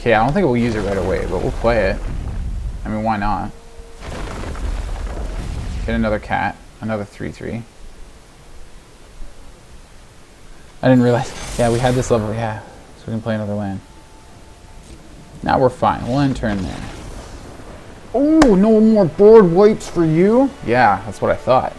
Okay, I don't think we'll use it right away, but we'll play it. I mean, why not? Get another cat, another 3/3. I didn't realize. Yeah, we had this level. Yeah, so we can play another land. Now we're fine. We'll end turn there. Oh, no more board wipes for you? Yeah, that's what I thought.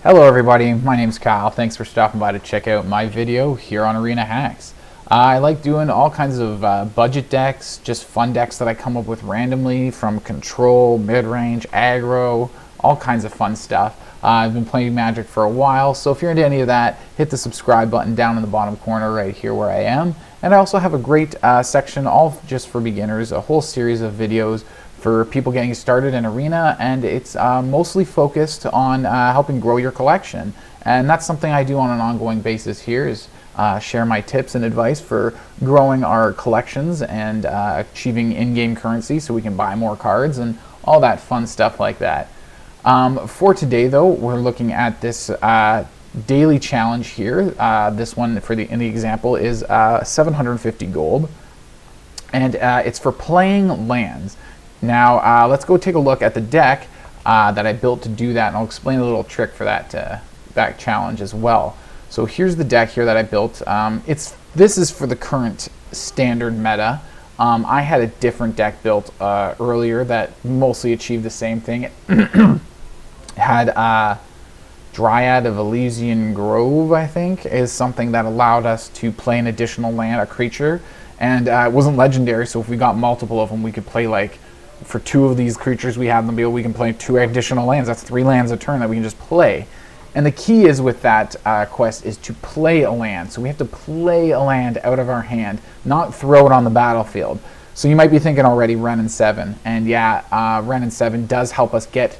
Hello everybody, my name's Kyle. Thanks for stopping by to check out my video here on Arena Hacks. I like doing all kinds of budget decks, just fun decks that I come up with randomly from control, mid-range, aggro, all kinds of fun stuff. I've been playing Magic for a while, so if you're into any of that, hit the subscribe button down in the bottom corner right here where I am. And I also have a great section all just for beginners, a whole series of videos for people getting started in Arena, and it's mostly focused on helping grow your collection. And that's something I do on an ongoing basis here, is share my tips and advice for growing our collections and achieving in-game currency so we can buy more cards and all that fun stuff like that. For today though, we're looking at this daily challenge here. This one in the example is 750 gold, and it's for playing lands. Now let's go take a look at the deck that I built to do that, and I'll explain a little trick for that challenge as well. So here's the deck here that I built. This is for the current standard meta. I had a different deck built earlier that mostly achieved the same thing. It had Dryad of Elysian Grove, I think, is something that allowed us to play an additional land, a creature, and it wasn't legendary, so if we got multiple of them, we could play, like, for 2 of these creatures we have in the field, we can play 2 additional lands. That's 3 lands a turn that we can just play. And the key is with that quest is to play a land. So we have to play a land out of our hand, not throw it on the battlefield. So you might be thinking already Wrenn and 7. And yeah, Wrenn and 7 does help us get,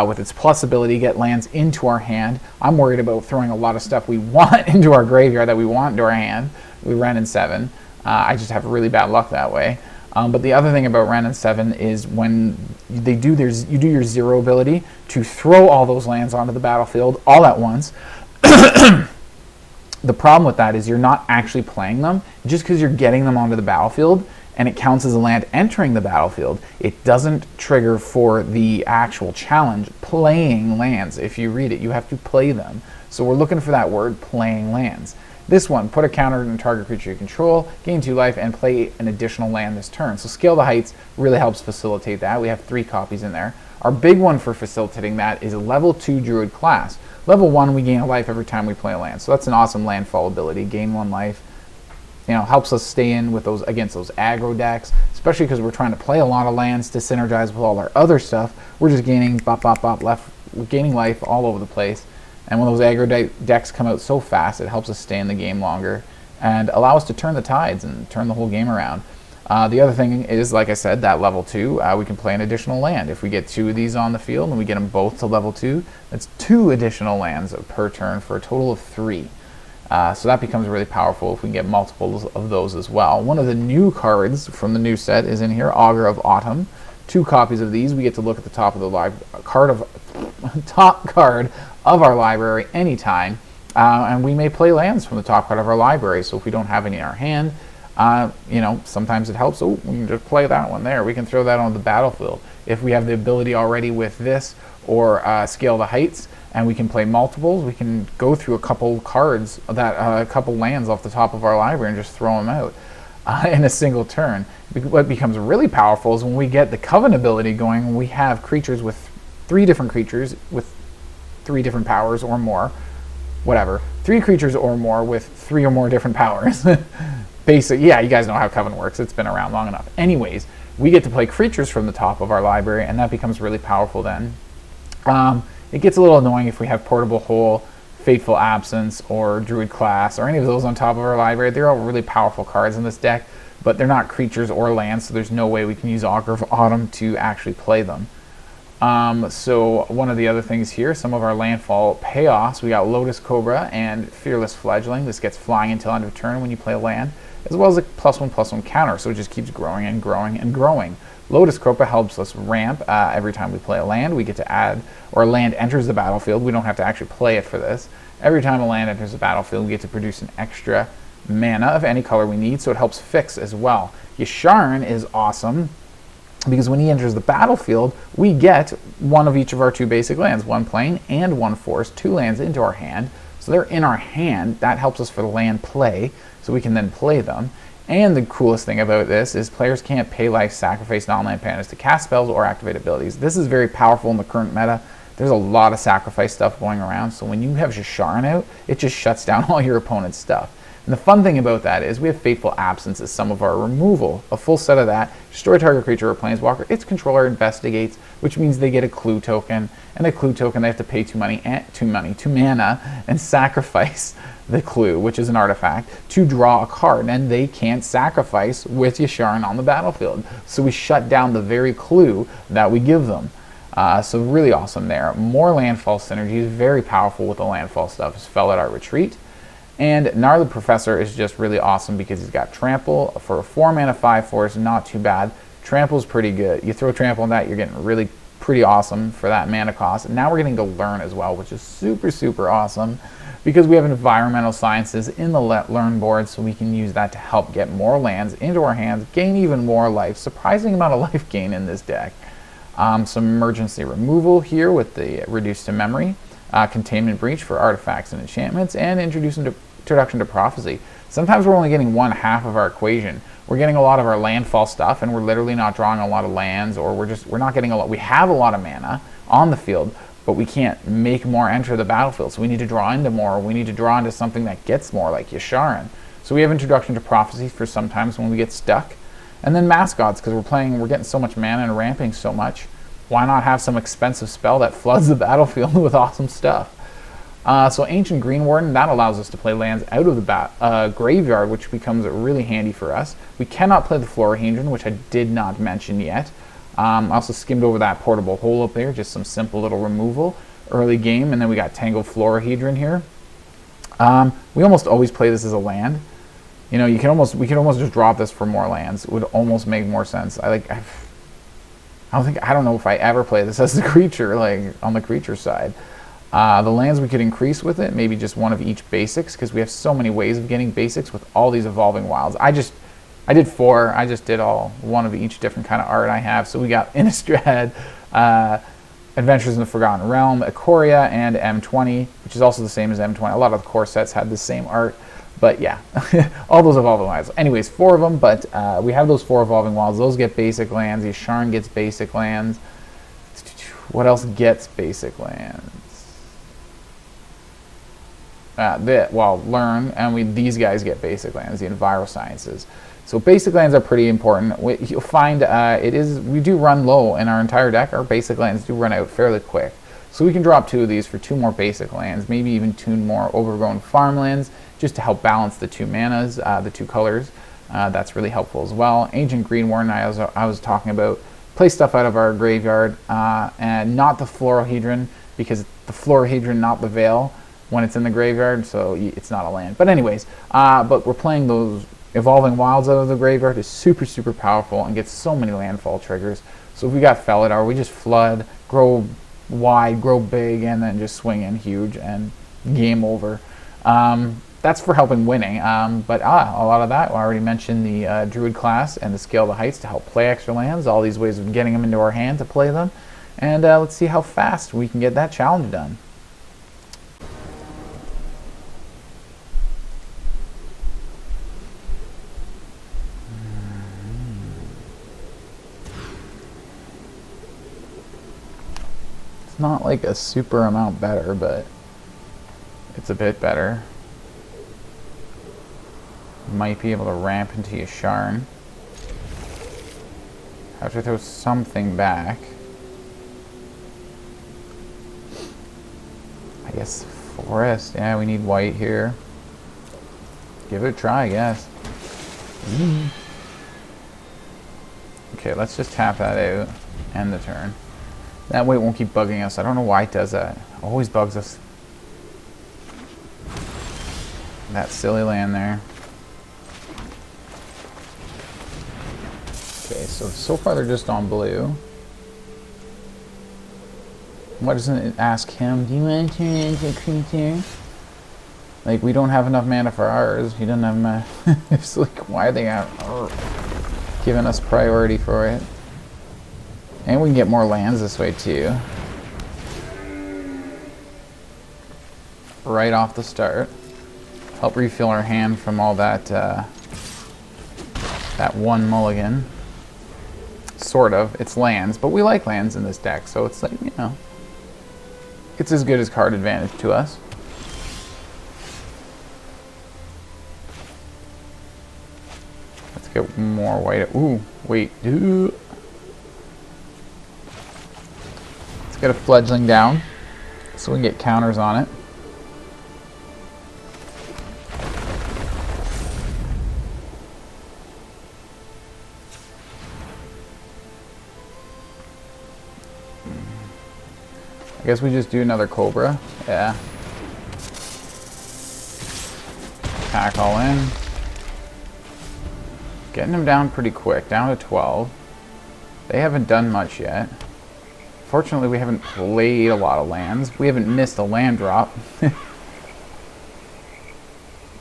with its plus ability, get lands into our hand. I'm worried about throwing a lot of stuff we want into our graveyard that we want into our hand with Wrenn and 7. I just have really bad luck that way. But the other thing about Wrenn and 7 is when you do your 0 ability to throw all those lands onto the battlefield all at once. The problem with that is you're not actually playing them. Just because you're getting them onto the battlefield and it counts as a land entering the battlefield, it doesn't trigger for the actual challenge playing lands. If you read it, you have to play them. So we're looking for that word, playing lands. This one, put a counter on a target creature you control, gain 2 life, and play an additional land this turn. So Scale the Heights really helps facilitate that. We have 3 copies in there. Our big one for facilitating that is a level 2 Druid Class. Level 1, we gain a life every time we play a land. So that's an awesome landfall ability. Gain 1 life. You know, helps us stay in with those against those aggro decks, especially because we're trying to play a lot of lands to synergize with all our other stuff. We're just gaining gaining life all over the place. And when those aggro decks come out so fast, it helps us stay in the game longer and allow us to turn the tides and turn the whole game around. The other thing is, like I said, that level 2, we can play an additional land. If we get 2 of these on the field and we get them both to level 2, that's 2 additional lands per turn for a total of 3. So that becomes really powerful if we can get multiples of those as well. One of the new cards from the new set is in here, Augur of Autumn. 2 copies of these. We get to look at the top of the top card of our library anytime, and we may play lands from the top card of our library. So if we don't have any in our hand, you know, sometimes it helps. Oh, we can just play that one there. We can throw that on the battlefield. If we have the ability already with this or Scale the Heights, and we can play multiples, we can go through a couple cards, a couple lands off the top of our library and just throw them out in a single turn. What becomes really powerful is when we get the Coven ability going, we have creatures with 3 different creatures with 3 different powers or more, whatever. 3 creatures or more with 3 or more different powers. Basic, yeah, you guys know how Coven works. It's been around long enough. Anyways, we get to play creatures from the top of our library, and that becomes really powerful then. It gets a little annoying if we have Portable Hole, Fateful Absence, or Druid Class, or any of those on top of our library. They're all really powerful cards in this deck, but they're not creatures or lands, so there's no way we can use Augur of Autumn to actually play them. So one of the other things here, some of our landfall payoffs, we got Lotus Cobra and Fearless Fledgling. This gets flying until end of turn when you play a land, as well as a +1/+1 counter, so it just keeps growing and growing and growing. Lotus Cobra helps us ramp every time we play a land. We get to add, or a land enters the battlefield. We don't have to actually play it for this. Every time a land enters the battlefield, we get to produce an extra mana of any color we need, so it helps fix as well. Yasharn is awesome because when he enters the battlefield, we get one of each of our 2 basic lands, 1 plain and 1 forest, 2 lands into our hand. So they're in our hand. That helps us for the land play, so we can then play them. And the coolest thing about this is players can't pay life, sacrifice non-land panas to cast spells or activate abilities. This is very powerful in the current meta. There's a lot of sacrifice stuff going around, so when you have Yasharn out, it just shuts down all your opponent's stuff. And the fun thing about that is we have Fateful Absence as some of our removal. A full set of that, destroy target creature or planeswalker, its controller investigates, which means they get a clue token, and a clue token they have to pay 2 mana, and sacrifice the clue, which is an artifact, to draw a card, and they can't sacrifice with Yasharn on the battlefield. So we shut down the very clue that we give them. So really awesome there. More landfall synergies, very powerful with the landfall stuff, is Felidar Retreat. And Gnarled Professor is just really awesome because he's got Trample. For a 4 mana 5/4 is not too bad. Trample's pretty good. You throw Trample on that, you're getting really pretty awesome for that mana cost. And now we're getting to Learn as well, which is super, super awesome because we have environmental sciences in the Learn board, so we can use that to help get more lands into our hands, gain even more life. Surprising amount of life gain in this deck. Some emergency removal here with the Reduced to Memory, Containment Breach for artifacts and enchantments, and Introduction to Prophecy. Sometimes we're only getting 1/2 of our equation. We're getting a lot of our landfall stuff, and we're literally not drawing a lot of lands, or we're not getting a lot. We have a lot of mana on the field, but we can't make more enter the battlefield. So we need to draw into more. We need to draw into something that gets more, like Yasharn. So we have Introduction to Prophecy for sometimes when we get stuck. And then Mascots, because we're getting so much mana and ramping so much. Why not have some expensive spell that floods the battlefield with awesome stuff? So Ancient Greenwarden, that allows us to play lands out of the graveyard, which becomes really handy for us. We cannot play the Florahedron, which I did not mention yet. I also skimmed over that Portable Hole up there, just some simple little removal early game, and then we got Tangled Florahedron here. We almost always play this as a land. You know, we can almost just drop this for more lands. It would almost make more sense. I don't know if I ever play this as a creature, like on the creature side. The lands we could increase with it, maybe just 1 of each basics, because we have so many ways of getting basics with all these evolving wilds. I did 4. I just did all 1 of each different kind of art I have. So we got Innistrad, Adventures in the Forgotten Realm, Ikoria, and M20, which is also the same as M20. A lot of the core sets had the same art. But yeah, all those evolving wilds. Anyways, 4 of them, but we have those 4 evolving wilds. Those get basic lands. Yasharn gets basic lands. What else gets basic lands? Learn, and these guys get basic lands, the Envirosciences. So basic lands are pretty important. You'll find we do run low in our entire deck. Our basic lands do run out fairly quick. So we can drop 2 of these for 2 more basic lands, maybe even 2 more overgrown farmlands, just to help balance the 2 manas, the 2 colors. That's really helpful as well. Ancient Greenwarden, I was talking about, play stuff out of our graveyard, and not the Florahedron, because the Florahedron, not the Veil, when it's in the graveyard, so it's not a land. But anyways, but we're playing those evolving wilds out of the graveyard. Is super, super powerful and gets so many landfall triggers. So if we got Felidar, we just flood, grow wide, grow big, and then just swing in huge and game over. That's for helping winning, but a lot of that, I already mentioned the Druid Class and the Scale the Heights to help play extra lands, all these ways of getting them into our hand to play them, and let's see how fast we can get that challenge done. It's not like a super amount better, but it's a bit better. Might be able to ramp into Yasharn. Have to throw something back. I guess forest. Yeah, we need white here. Give it a try, I guess. Okay, let's just tap that out. End the turn. That way it won't keep bugging us. I don't know why it does that. It always bugs us. That silly land there. Okay, so far they're just on blue. Why doesn't it ask him, do you want to turn into a creature? Like, we don't have enough mana for ours. He doesn't have mana. It's like, why are they giving us priority for it? And we can get more lands this way too. Right off the start. Help refill our hand from all that that one mulligan. Sort of. It's lands, but we like lands in this deck, so it's like, you know, it's as good as card advantage to us. Let's get more white. Ooh, wait. Ooh. Let's get a fledgling down so we can get counters on it. I guess we just do another Cobra. Yeah. Attack all in. Getting them down pretty quick, down to 12. They haven't done much yet. Fortunately, we haven't played a lot of lands. We haven't missed a land drop.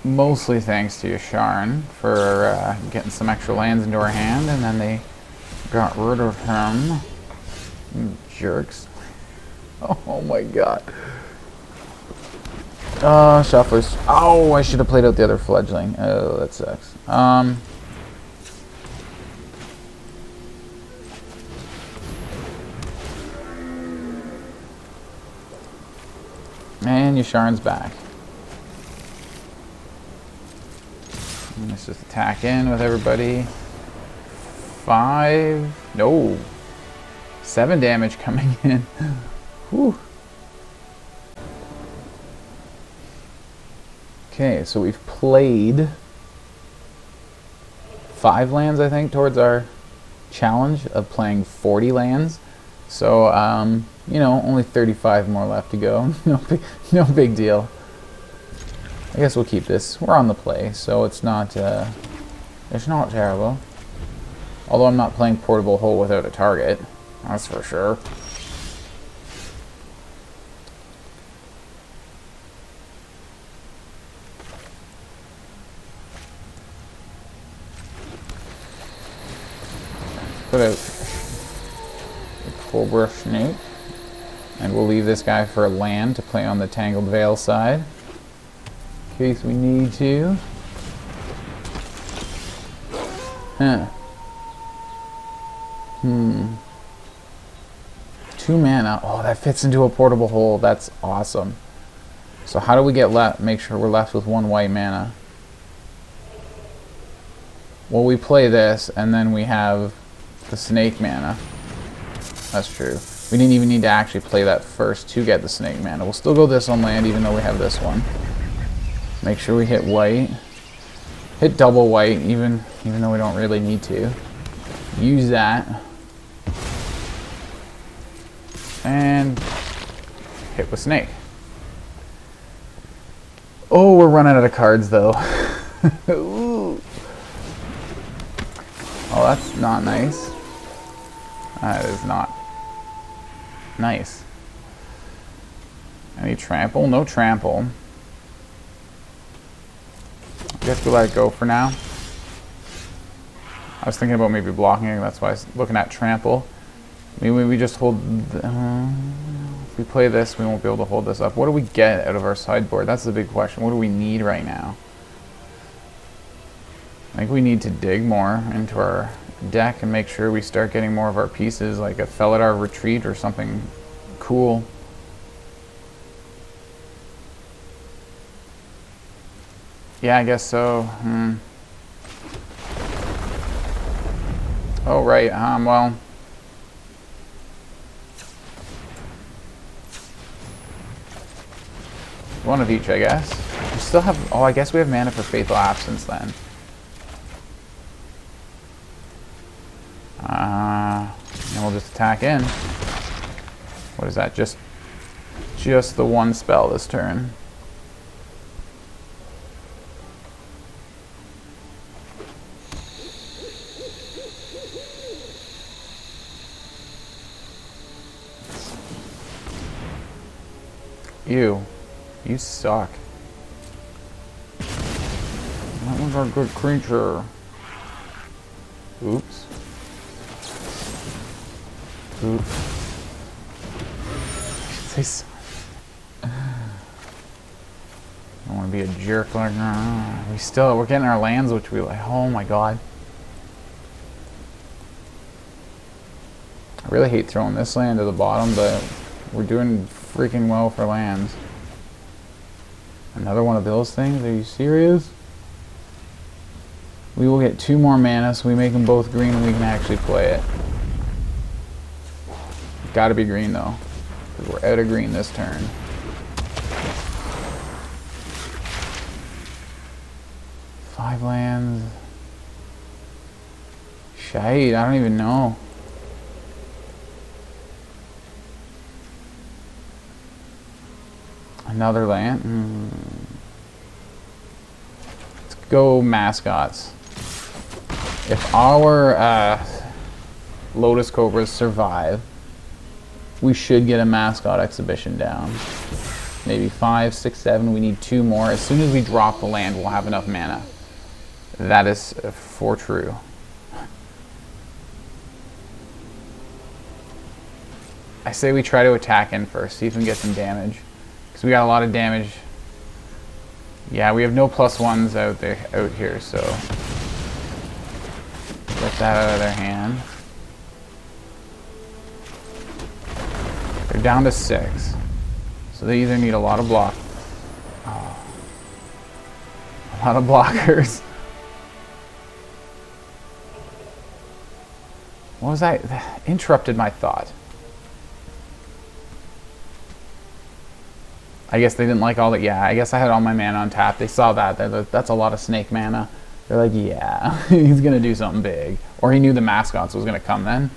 Mostly thanks to Yasharn for getting some extra lands into our hand, and then they got rid of him. Jerks. Oh my god. Shufflers. Oh, I should have played out the other fledgling. Oh, that sucks. And Yasharn's back. And let's just attack in with everybody. 5. No. 7 damage coming in. Whew. Okay, so we've played 5 lands, I think, towards our challenge of playing 40 lands. So, you know, only 35 more left to go. No big deal. I guess we'll keep this. We're on the play, so it's not terrible. Although I'm not playing Portable Hole without a target. That's for sure. Put out the Cobra Snake. And we'll leave this guy for a land to play on the Tangled Veil side. In case we need to. Huh. 2 mana. Oh, that fits into a Portable Hole. That's awesome. So how do we get make sure we're left with 1 white mana? Well, we play this, and then we have the snake mana. That's true. We didn't even need to actually play that first to get the snake mana. We'll still go this on land, even though we have this one. Make sure we hit white. Hit double white, even though we don't really need to. Use that. And hit with snake. Oh, we're running out of cards, though. Ooh. Oh, that's not nice. That is not nice. Any trample? No trample. I guess we let it go for now. I was thinking about maybe blocking it. That's why I was looking at trample. Maybe we just hold... if we play this, we won't be able to hold this up. What do we get out of our sideboard? That's the big question. What do we need right now? I think we need to dig more into our deck and make sure we start getting more of our pieces, like a Felidar Retreat or something cool. Yeah, I guess so. Oh, right. Well... one of each, I guess. We still have... oh, I guess we have mana for Fateful Absence, then. And we'll just attack in. What is that? Just the one spell this turn. Ew. You suck. Who's our good creature? Oops. Oops. Say sorry. I don't want to be a jerk like that. We're getting our lands, which we like. Oh my god. I really hate throwing this land to the bottom, but we're doing freaking well for lands. Another one of those things? Are you serious? We will get 2 more mana, so we make them both green and we can actually play it. Gotta be green though, because we're out of green this turn. Five lands. Shite, I don't even know. Another land? Let's go mascots. If our Lotus Cobras survive, we should get a mascot exhibition down. Maybe 5, 6, 7. We need 2 more. As soon as we drop the land, we'll have enough mana. That is for true. I say we try to attack in first, see if we can get some damage. Because we got a lot of damage. Yeah, we have no +1s out here, so get that out of their hand. They're down to 6. So they either need a lot of a lot of blockers. What was that? Interrupted my thought. I guess they didn't like all that. Yeah, I guess I had all my mana on tap. They saw that. That's a lot of snake mana. They're like, yeah, he's going to do something big. Or he knew the mascots was going to come then.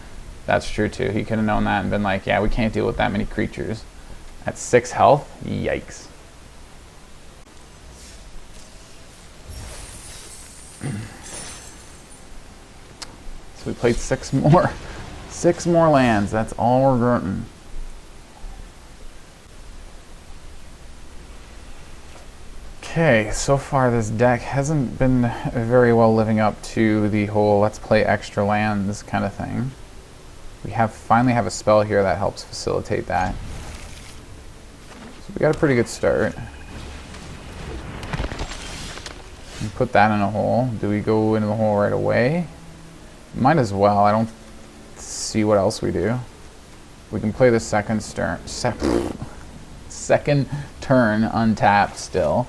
That's true too. He could have known that and been like, yeah, we can't deal with that many creatures. At 6 health? Yikes. So we played 6 more. 6 more lands. That's all we're getting. Okay, so far this deck hasn't been very well living up to the whole let's play extra lands kind of thing. We finally have a spell here that helps facilitate that. So we got a pretty good start. And put that in a hole. Do we go into the hole right away? Might as well. I don't see what else we do. We can play the second turn untapped still.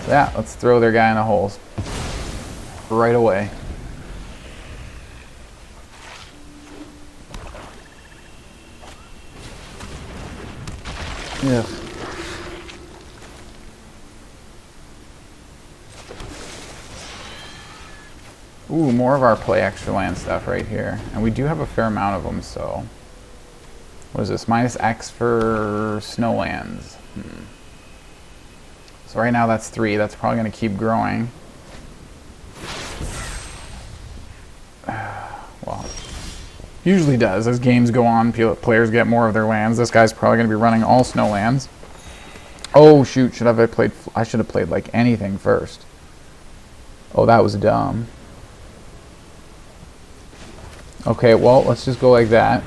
Yeah, let's throw their guy in the holes right away. Yeah. Ooh, more of our play extra land stuff right here. And we do have a fair amount of them, so... What is this? -X for snowlands. So right now that's 3. That's probably going to keep growing. Well, usually does. As games go on, players get more of their lands. This guy's probably going to be running all snowlands. Oh shoot, I should have played like anything first. Oh, that was dumb. Okay, well, let's just go like that.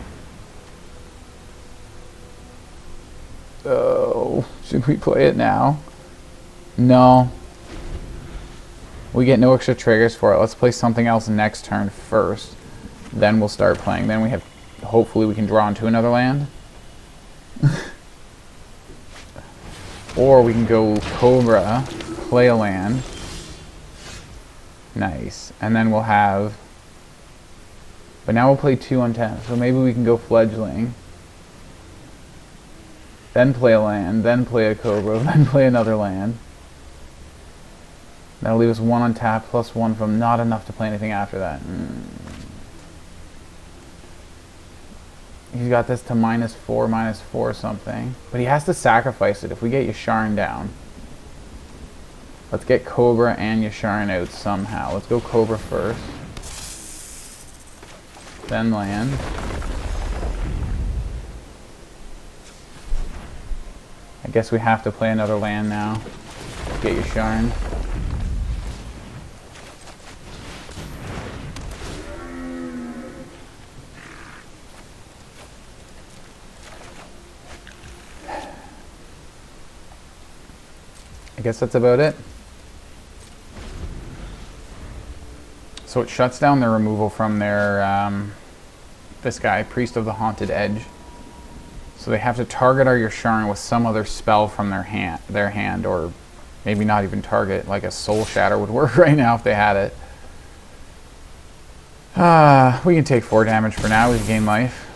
Oh, should we play it now? No. We get no extra triggers for it. Let's play something else next turn first. Then we'll start playing. Then we have, hopefully we can draw into another land. Or we can go Cobra, play a land. Nice. And then we'll have... But now we'll play 2 untapped. So maybe we can go Fledgling. Then play a land. Then play a Cobra. Then play another land. That'll leave us 1 untapped plus 1 from not enough to play anything after that. He's got this to -4 something. But he has to sacrifice it if we get Yasharn down. Let's get Cobra and Yasharn out somehow. Let's go Cobra first. Then land. I guess we have to play another land now. Get Yasharn. I guess that's about it. So it shuts down their removal from their, this guy, Priest of the Haunted Edge. So they have to target our Yasharn with some other spell from their hand, or maybe not even target, like a Soul Shatter would work right now if they had it. We can take 4 damage for now, we can gain life.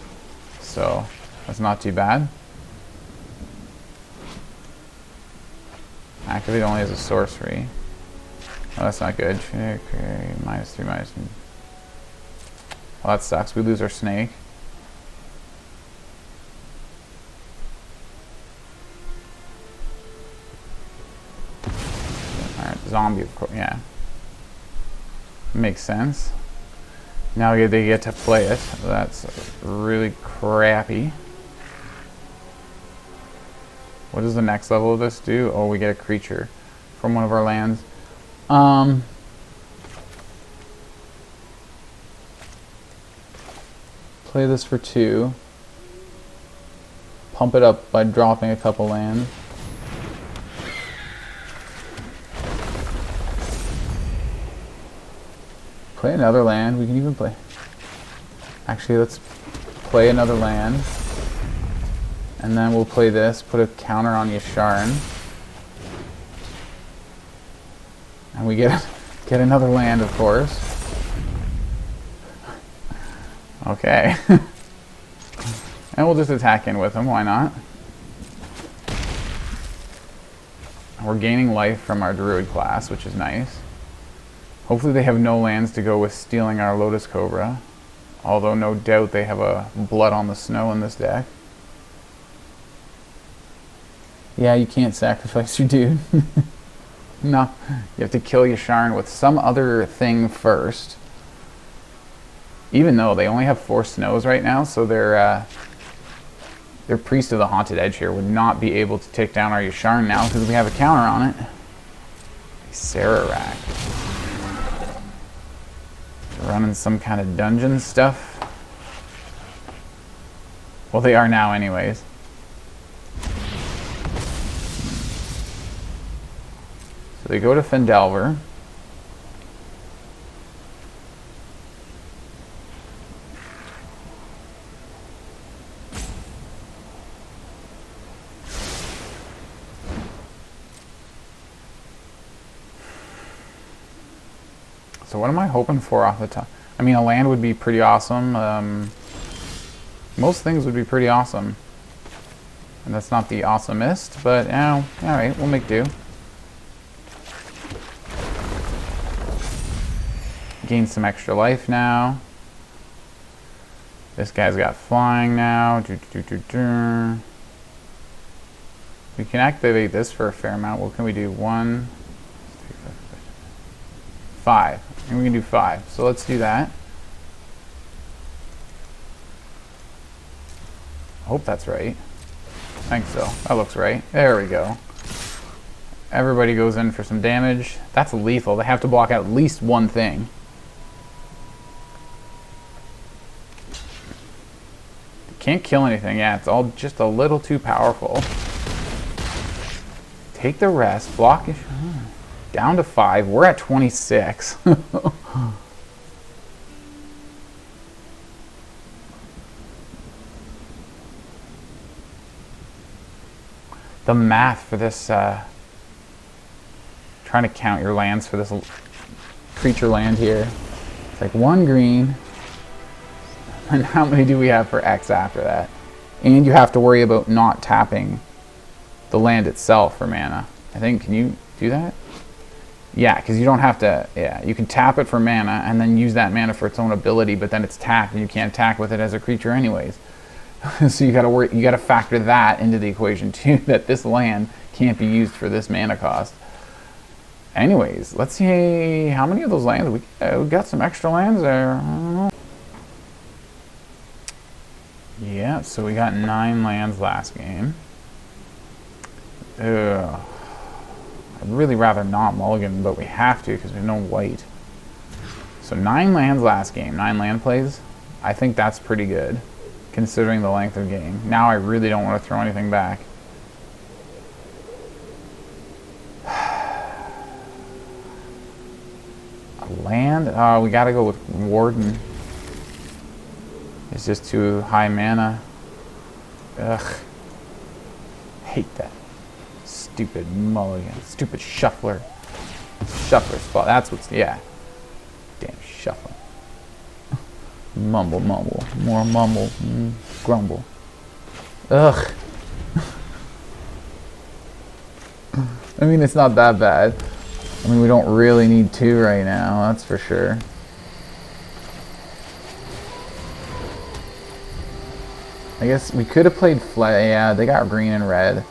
So that's not too bad. Activate only as a sorcery. Oh, that's not good. Okay, -3, -3. Well, that sucks. We lose our snake. Alright, zombie, of course. Yeah. Makes sense. Now they get to play it. That's really crappy. What does the next level of this do? Oh, we get a creature from one of our lands. Play this for 2. Pump it up by dropping a couple lands. Play another land. We can even play... Actually, let's play another land. And then we'll play this, put a counter on Yasharn. And we get another land, of course. Okay. And we'll just attack in with them, why not? We're gaining life from our Druid Class, which is nice. Hopefully they have no lands to go with stealing our Lotus Cobra. Although no doubt they have a Blood on the Snow in this deck. Yeah, you can't sacrifice your dude. No, you have to kill Yasharn with some other thing first. Even though they only have 4 snows right now, so their Priest of the Haunted Edge here would not be able to take down our Yasharn now because we have a counter on it. Sararak. Running some kind of dungeon stuff. Well, they are now anyways. So they go to Fendelver. So what am I hoping for off the top? I mean, a land would be pretty awesome. Most things would be pretty awesome. And that's not the awesomest, but alright, we'll make do. Gain some extra life now. This guy's got flying now. We can activate this for a fair amount. What can we do? 1, 3, 4, 5. And we can do 5. So let's do that. I hope that's right. I think so. That looks right. There we go. Everybody goes in for some damage. That's lethal. They have to block out at least one thing. Can't kill anything. Yeah, it's all just a little too powerful. Take the rest. Block it. Down to 5. We're at 26. The math for this, trying to count your lands for this creature land here. It's like 1 green. And how many do we have for X after that? And you have to worry about not tapping the land itself for mana. I think, can you do that? Yeah, because you don't have to, yeah, you can tap it for mana and then use that mana for its own ability, but then it's tapped and you can't attack with it as a creature anyways. So you gotta worry, you gotta factor that into the equation too, that this land can't be used for this mana cost. Anyways, let's see how many of those lands, we got some extra lands there. I don't know. Yeah, so we got 9 lands last game. Ugh. I'd really rather not mulligan, but we have to because there's no white. So 9 lands last game, 9 land plays. I think that's pretty good, considering the length of game. Now I really don't want to throw anything back. A land? Oh, we gotta go with Warden. It's just too high mana. Ugh. Hate that. Stupid mulligan. Stupid shuffler. Shuffler spot. That's what's... yeah. Damn shuffler. Mumble, mumble. More mumble. Grumble. Ugh. I mean, it's not that bad. I mean, we don't really need 2 right now, that's for sure. I guess we could have played yeah, they got green and red.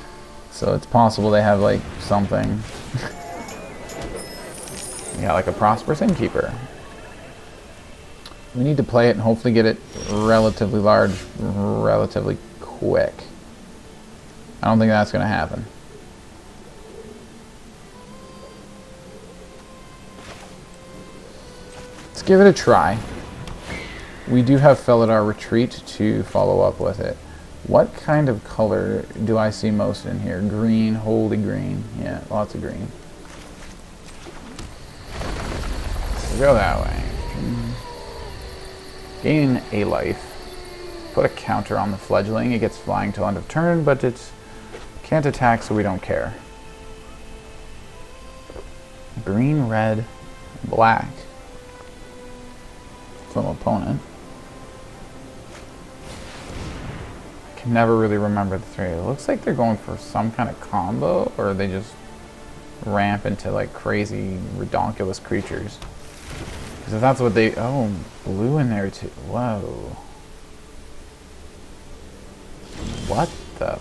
So it's possible they have, like, something. Yeah, like a Prosperous Innkeeper. We need to play it and hopefully get it relatively large, relatively quick. I don't think that's going to happen. Let's give it a try. We do have Felidar Retreat to follow up with it. What kind of color do I see most in here? Green, holy green. Yeah, lots of green. We'll go that way. Gain a life. Put a counter on the Fledgling. It gets flying till end of turn, but it can't attack, so we don't care. Green, red, black. From opponent. I can never really remember the 3. It looks like they're going for some kind of combo, or they just ramp into like crazy, redonkulous creatures. Because if that's what they... oh, blue in there too. Whoa. What the...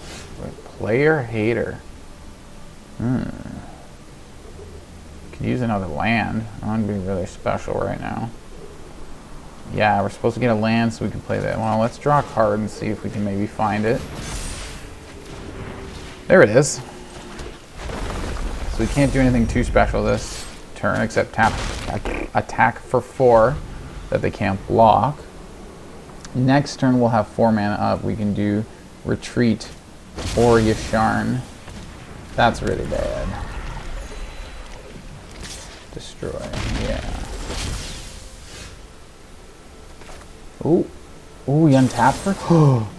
player hater. Could use another land. I'm going to be really special right now. Yeah, we're supposed to get a land so we can play that. Well, let's draw a card and see if we can maybe find it. There it is. So we can't do anything too special this turn except tap attack for 4 that they can't block. Next turn we'll have 4 mana up. We can do Retreat or Yasharn. That's really bad. Destroy, yeah. Ooh. Ooh, we untapped for... oh.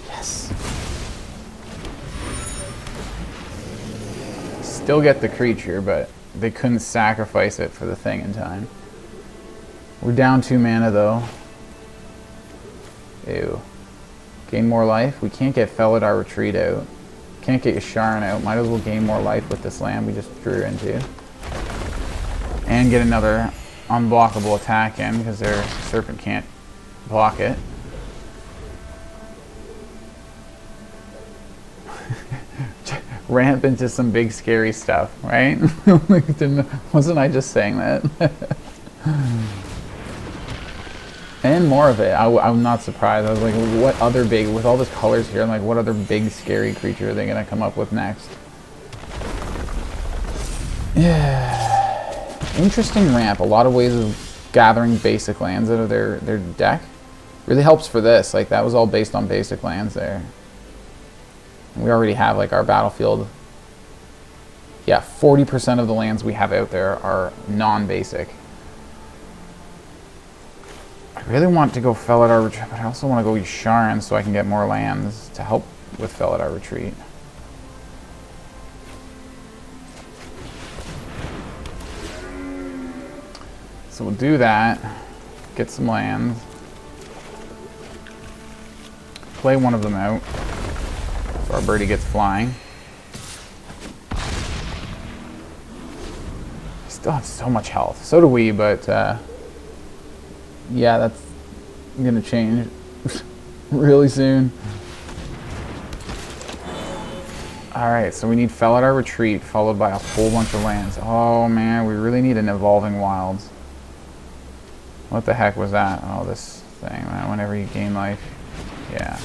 Yes. Still get the creature, but they couldn't sacrifice it for the thing in time. We're down 2 mana, though. Ew. Gain more life. We can't get Felidar Retreat out. Can't get Yasharn out. Might as well gain more life with this land we just drew into. And get another unblockable attack in, because their Serpent can't block it. Ramp into some big scary stuff, right? Wasn't I just saying that? And more of it. I'm not surprised. I was like, what other big, with all these colors here, I'm like, what other big scary creature are they going to come up with next? Yeah. Interesting ramp. A lot of ways of gathering basic lands out of their deck. Really helps for this. Like, that was all based on basic lands there. We already have, like, our battlefield. Yeah, 40% of the lands we have out there are non-basic. I really want to go Felidar Retreat, but I also want to go Yasharn so I can get more lands to help with Felidar Retreat. So we'll do that. Get some lands. Play one of them out. So our birdie gets flying. Still have so much health. So do we, but yeah, that's gonna change really soon. Alright, so we need Felidar Retreat followed by a whole bunch of lands. Oh man, we really need an Evolving Wilds. What the heck was that? Oh, this thing, man. Whenever you gain life. Yeah.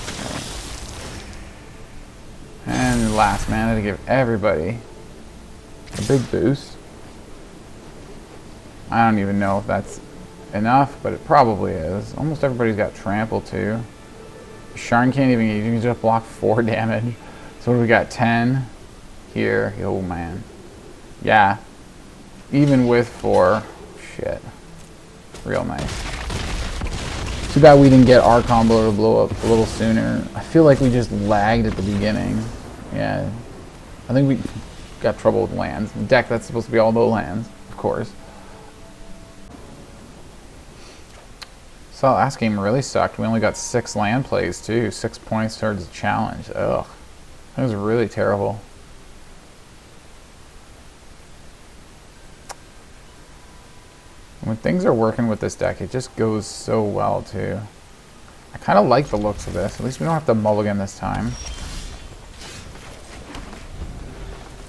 And last mana to give everybody a big boost. I don't even know if that's enough, but it probably is. Almost everybody's got trample too. Yasharn can't even, you can just block 4 damage. So what do we got, 10 here? Oh man. Yeah, even with 4, shit. Real nice. Too bad we didn't get our combo to blow up a little sooner. I feel like we just lagged at the beginning. Yeah, I think we got trouble with lands. The deck that's supposed to be all the lands, of course. So last game really sucked. We only got 6 land plays too. 6 points towards the challenge. Ugh, that was really terrible. When things are working with this deck, it just goes so well too. I kind of like the looks of this. At least we don't have to mulligan this time.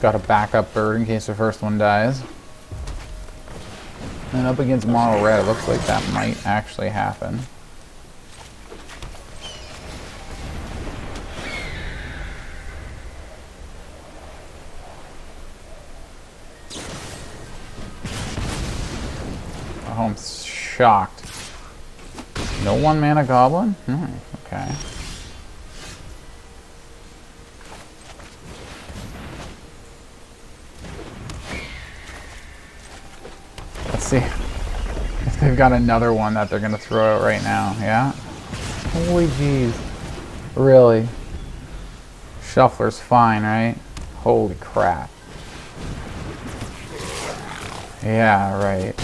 Got a backup bird in case the first one dies. And up against mono red, it looks like that might actually happen. Oh, I'm shocked. No 1 mana goblin? Okay. Let's see if they've got another one that they're going to throw out right now. Yeah? Holy jeez. Really? Shuffler's fine, right? Holy crap. Yeah, right.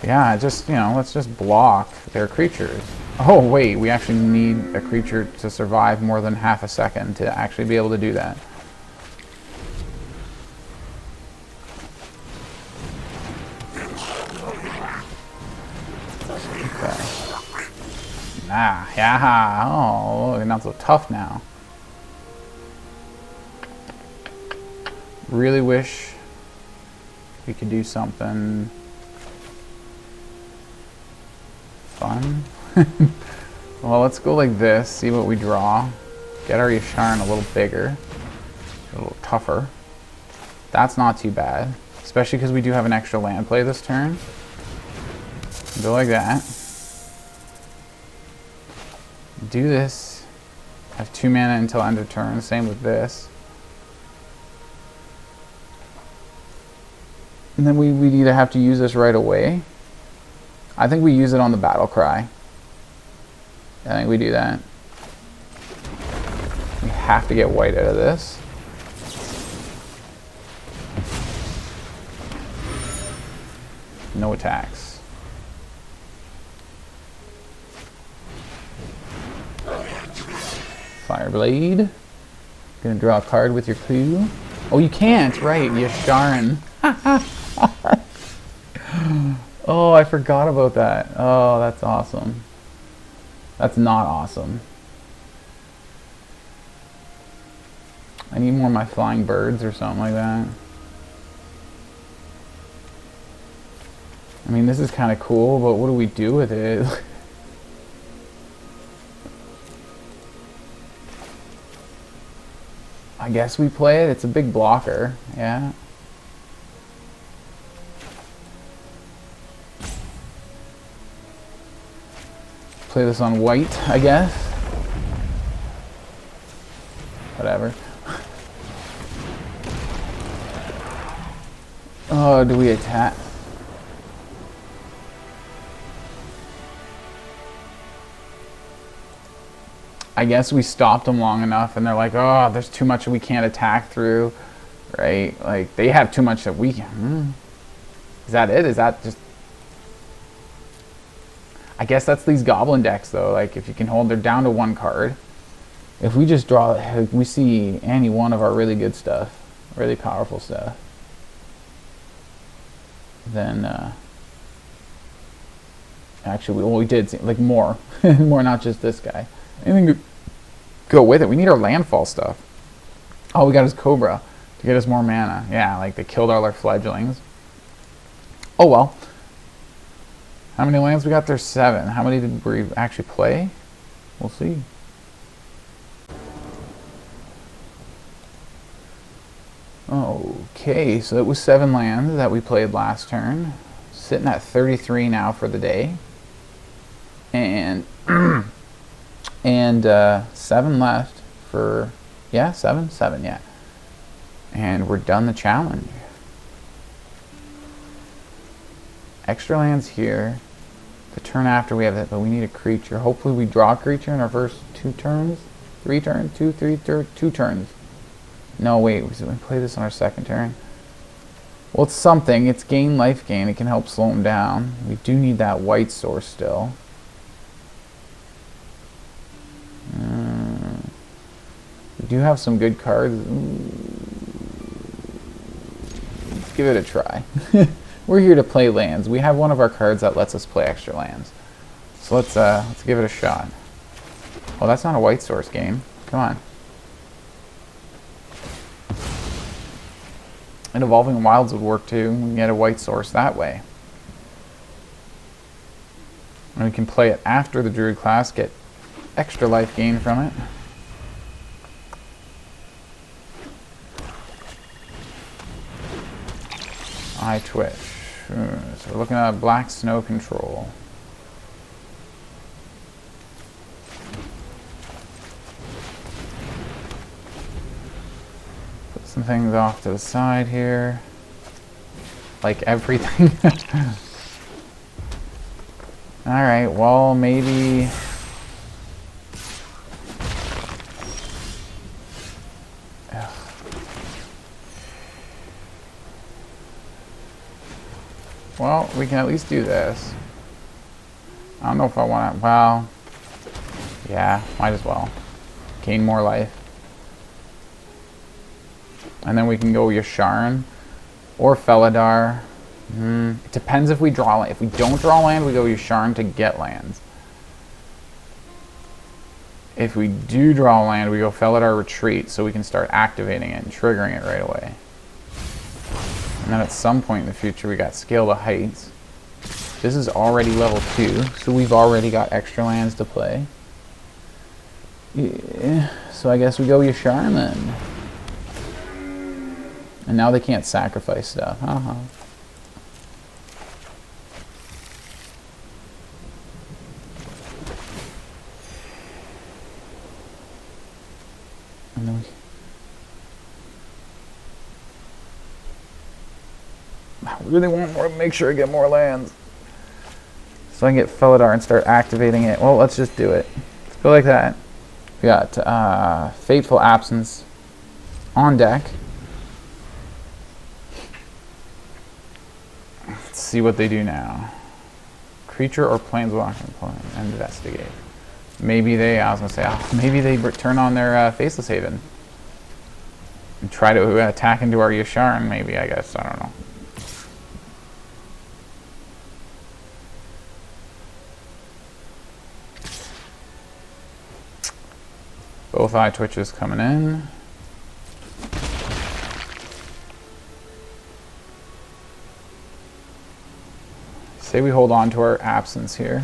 Yeah, just, you know, let's just block their creatures. Oh, wait, we actually need a creature to survive more than half a second to actually be able to do that. Okay. Nah, yeah, oh, look, not so tough now. Really wish we could do something fun. Well, let's go like this, see what we draw. Get our Yasharn a little bigger, a little tougher. That's not too bad, especially because we do have an extra land play this turn. Go like that. Do this. Have 2 mana until end of turn, same with this. And then we either have to use this right away. I think we use it on the battle cry. I think we do that. We have to get white out of this. No attacks. Fireblade. Gonna draw a card with your clue. Oh, you can't, right? Yasharn. Oh, I forgot about that. Oh, that's awesome. That's not awesome. I need more of my flying birds or something like that. I mean, this is kind of cool, but what do we do with it? I guess we play it. It's a big blocker. Yeah. Play this on white, I guess. Whatever. Oh, do we attack? I guess we stopped them long enough and they're like, oh, there's too much we can't attack through, right? Like, they have too much that we can. Is that it? Is that just... I guess that's these goblin decks though. Like, if you can hold, they're down to 1 card. If we just draw, we see any one of our really good stuff, really powerful stuff, then actually, well, we did see, like, more, more, not just this guy. Anything go with it. We need our landfall stuff. All we got is Cobra to get us more mana. Yeah, like, they killed all our fledglings. Oh well. How many lands we got? There's 7. How many did we actually play? We'll see. Okay, so it was 7 lands that we played last turn. Sitting at 33 now for the day. And and 7 left for, yeah, 7, yeah. And we're done the challenge. Extra lands here. The turn after we have that, but we need a creature. Hopefully we draw a creature in our first 2 turns. 3 turns? 2 turns. No, wait, we play this on our 2nd turn. Well, it's something. It's gain, life gain. It can help slow him down. We do need that white source still. We do have some good cards. Let's give it a try. We're here to play lands. We have one of our cards that lets us play extra lands. So let's give it a shot. Oh, that's not a white source game. Come on. And Evolving Wilds would work too. We can get a white source that way. And we can play it after the Druid Class, get extra life gain from it. Eye Twitch. So we're looking at Black Snow Control. Put some things off to the side here. Like everything. Alright, well, maybe... Well, we can at least do this. I don't know if I want to... Well... Yeah, might as well. Gain more life. And then we can go Yasharn or Felidar. It depends if we draw land. If we don't draw land, we go Yasharn to get lands. If we do draw land, we go Felidar Retreat so we can start activating it and triggering it right away. And then at some point in the future, we got Scale the Heights. This is already level 2, so we've already got extra lands to play. Yeah, so I guess we go Yasharn then. And now they can't sacrifice stuff. And then I really want more, make sure I get more lands. So I can get Felidar and start activating it. Well, let's just do it. Let's go like that. We got Fateful Absence on deck. Let's see what they do now. Creature or planeswalker and investigate. Maybe they, I was going to say, maybe they turn on their Faceless Haven. And try to attack into our Yasharn, maybe, I guess. I don't know. Both Eye Twitches coming in. Say we hold on to our Absence here.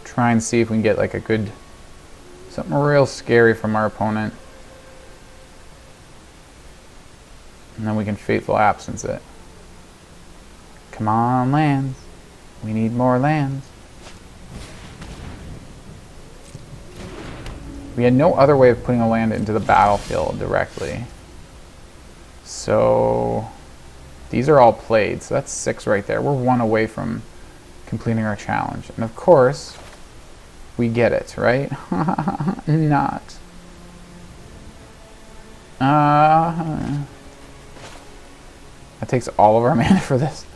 Try and see if we can get like a good, something real scary from our opponent. And then we can Fateful Absence it. Come on, lands. We need more lands. We had no other way of putting a land into the battlefield directly. So these are all played, so that's 6 right there. We're 1 away from completing our challenge. And of course, we get it, right? Not. That takes all of our mana for this.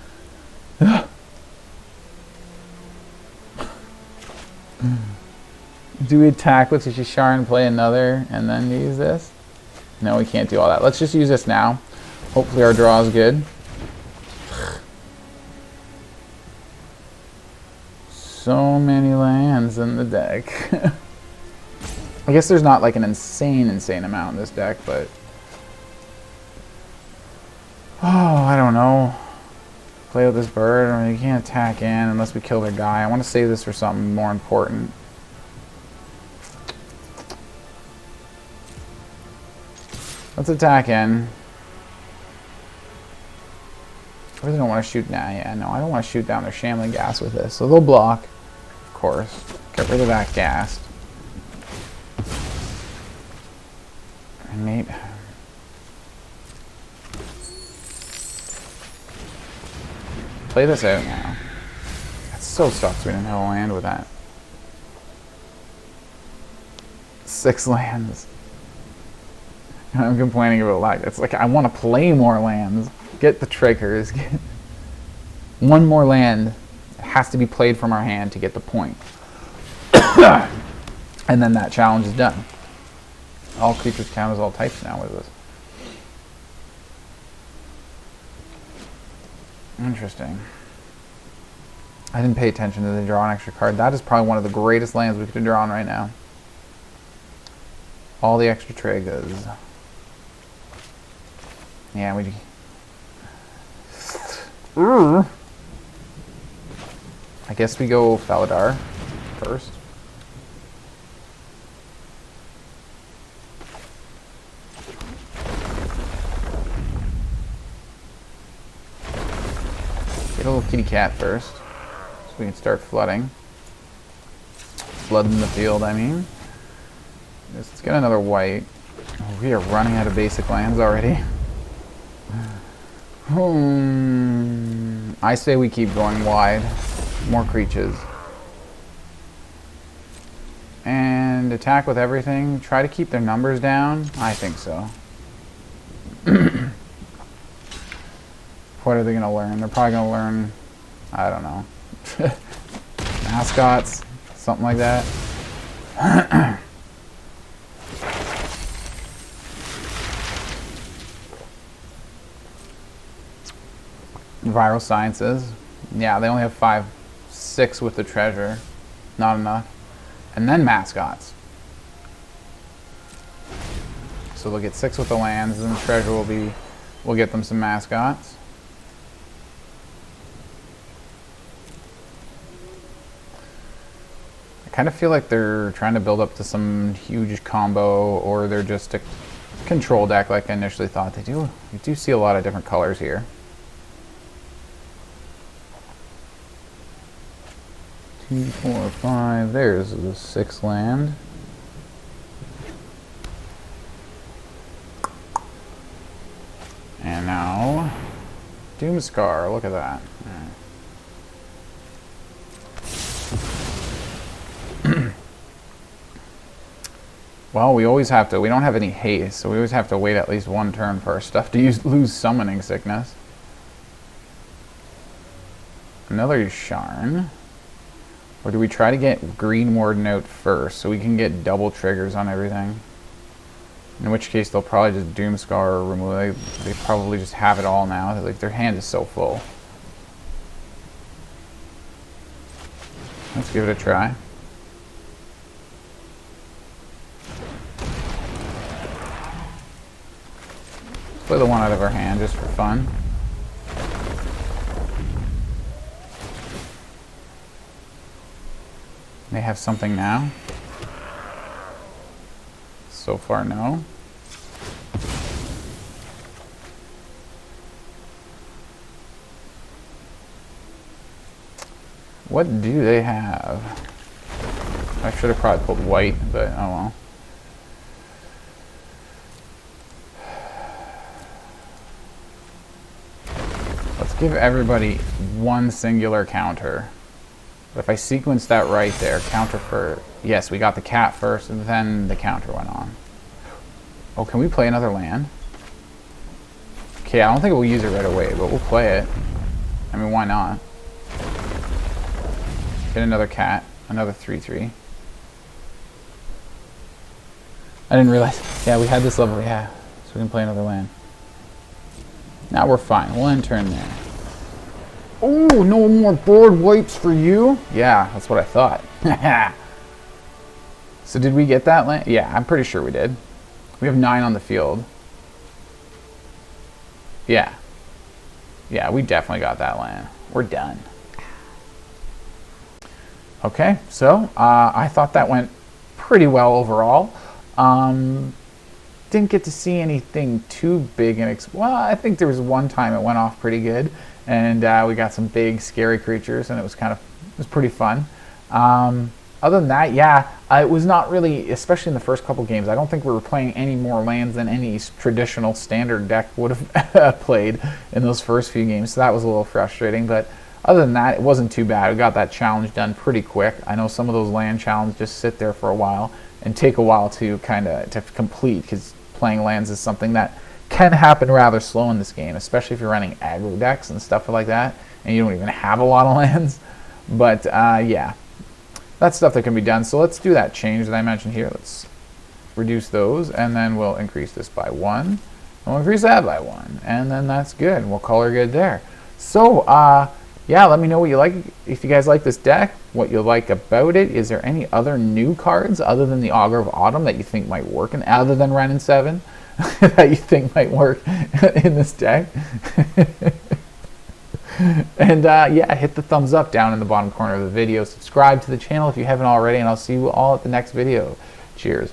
Do we attack with Yasharn, play another, and then use this? No, we can't do all that. Let's just use this now. Hopefully our draw is good. So many lands in the deck. I guess there's not like an insane amount in this deck, but... Oh, I don't know. Play with this bird. I mean, you can't attack in unless we kill their guy. I want to save this for something more important. Let's attack in. I really don't want to shoot now. Yeah, no, I don't want to shoot down their Shambling Gas with this. So they'll block, of course. Get rid of that gas. And mate. Play this out now. That so sucks we didn't have a land with that. 6 lands. I'm complaining about lack. It's like I want to play more lands. Get the triggers. Get one more land. It has to be played from our hand to get the point. And then that challenge is done. All creatures count as all types now with this. Interesting. I didn't pay attention to the draw an extra card. That is probably one of the greatest lands we could have drawn right now. All the extra triggers. Yeah, we... I guess we go Felidar first. Get a little kitty cat first, so we can start flooding. Flooding the field, I mean. Let's get another white. Oh, we are running out of basic lands already. I say we keep going wide. More creatures. And attack with everything. Try to keep their numbers down. I think so. What are they going to learn? They're probably going to learn, I don't know, mascots, something like that. Viral Sciences. Yeah, they only have 5, 6 with the treasure. Not enough. And then mascots. So they'll get 6 with the lands, and the treasure will be, we'll get them some mascots. I kind of feel like they're trying to build up to some huge combo, or they're just a control deck like I initially thought they do. You do see a lot of different colors here. 2, 4, 5. There's the 6th land. And now, Doomscar. Look at that. Well, we always have to. We don't have any haste, so we always have to wait at least one turn for our stuff to lose Summoning Sickness. Another Yasharn. Or do we try to get Greenwarden out first so we can get double triggers on everything? In which case they'll probably just Doomscar or remove it. They probably just have it all now. Like, their hand is so full. Let's give it a try. Play the one out of our hand just for fun. They have something now. So far, no. What do they have? I should have probably pulled white, but oh well. Let's give everybody one singular counter. But if I sequence that right there, counter for... Yes, we got the cat first, and then the counter went on. Oh, can we play another land? Okay, I don't think we'll use it right away, but we'll play it. I mean, why not? Get another cat, another 3/3. I didn't realize... Yeah, we had this level, yeah. So we can play another land. Now we're fine. We'll end turn there. Oh, no more board wipes for you? Yeah, that's what I thought. So did we get that land? Yeah, I'm pretty sure we did. We have 9 on the field. Yeah. Yeah, we definitely got that land. We're done. Okay, so I thought that went pretty well overall. Didn't didn't get to see anything too big and well, I think there was one time it went off pretty good, and we got some big scary creatures, and it was pretty fun. Other than that, yeah, it was not really, especially in the first couple games, I don't think we were playing any more lands than any traditional standard deck would have played in those first few games, so that was a little frustrating, but other than that, it wasn't too bad. We got that challenge done pretty quick. I know some of those land challenges just sit there for a while and take a while to to complete, because playing lands is something that can happen rather slow in this game, especially if you're running aggro decks and stuff like that, and you don't even have a lot of lands. But yeah, that's stuff that can be done. So let's do that change that I mentioned here. Let's reduce those, and then we'll increase this by 1, and we'll increase that by 1, and then that's good. We'll color good there. So yeah, let me know what you like, if you guys like this deck, what you like about it. Is there any other new cards other than the Augur of Autumn that you think might work, and other than Wrenn and 7 that you think might work in this deck? And yeah, hit the thumbs up down in the bottom corner of the video. Subscribe to the channel if you haven't already, and I'll see you all at the next video. Cheers.